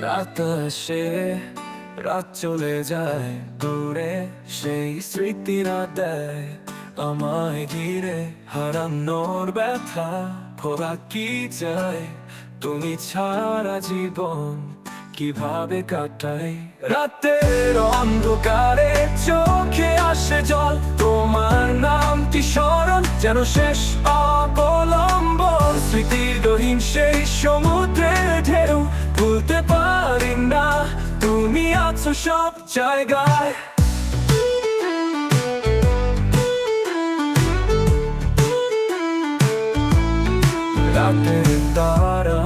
রাত আসে, রাত চলে যায় দূরে, সেই স্মৃতিরা দেয় আমায় ঘিরে। হারানোর ব্যথা ভোলা কি যায়, তুমি ছাড়া জীবন কিভাবে কাটাই। রাতের অন্ধকারে চোখে আসে জল, তোমার নামটি স্মরণ যেন শেষ অবলম্বন। স্মৃতির গহীন সেই সমুদ্রের ঢেউ ভুলতে পারি না, তুমি আছো সব জায়গায়। রাতের তারা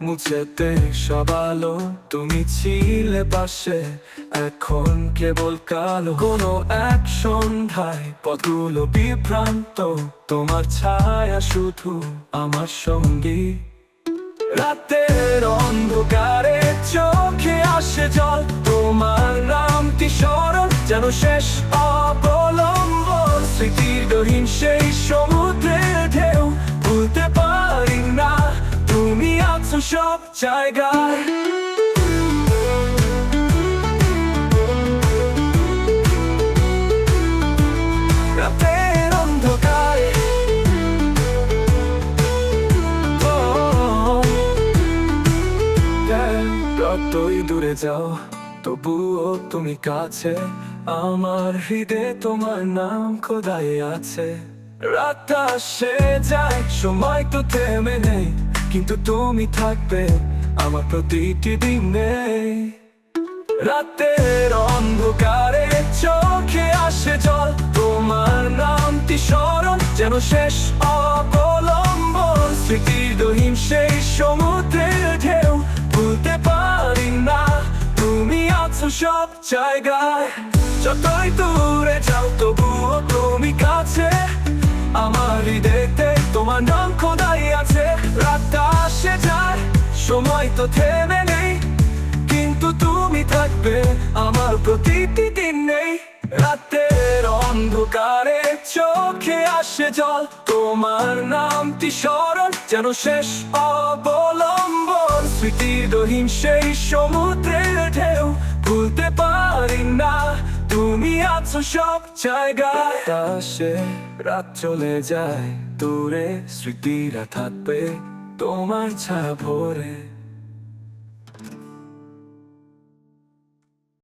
মুছেতে সব আলো, তুমি ছিলে পাশে, এখন কেবল কালো। কোনো এক সন্ধ্যায় পথগুলো বিভ্রান্ত, তোমার ছায়া শুধু আমার সঙ্গী। রাতের অন্ধকারে চোখে আসে জল, তোমার নামটি স্মরণ যেন শেষ অবলম্বন। স্মৃতির গহীন সেই সমুদ্রের ঢেউ ভুলতে পারি না, তুমি আছো সব জায়গায়। রাতের অন্ধকারে যতই দূরে যাও তবুও তুমি কাছে, আমার হৃদয়ে তোমার নাম খোদাই আছে। রাত আসে যায়, সময় তো থেমে নেই, কিন্তু তুমি থাকবে আমার প্রতিটি দিনে। রাতের অন্ধকারে চোখে আসে জল, তোমার নামটি স্মরণ যেন শেষ অবলম্বন। স্মৃতির গহীন সেই সমুদ্রের ঢেউ ভুলতে পারি না, তুমি আছো সব জায়গায়। যতই দূরে যাও তবুও তুমি কাছে, আমার হৃদয়তে তোমার নাম খোদাই আছে। রাত আসে যায়, সময় তো থেমে নেই, কিন্তু তুমি থাকবে আমার প্রতিটি দিনে। রাতের অন্ধকারে চোখে আসে জল, তোমার নামটি স্মরণ যেন শেষ অবলম্বন। স্মৃতির গহীন সেই সমুদ্রের ঢেউ ভুলতে পারি না, তুমি আছো সব জায়গায়। আসে রাত চলে যায় দূরে, স্মৃতিরা থাকবে তোমার ছায়া ভরে।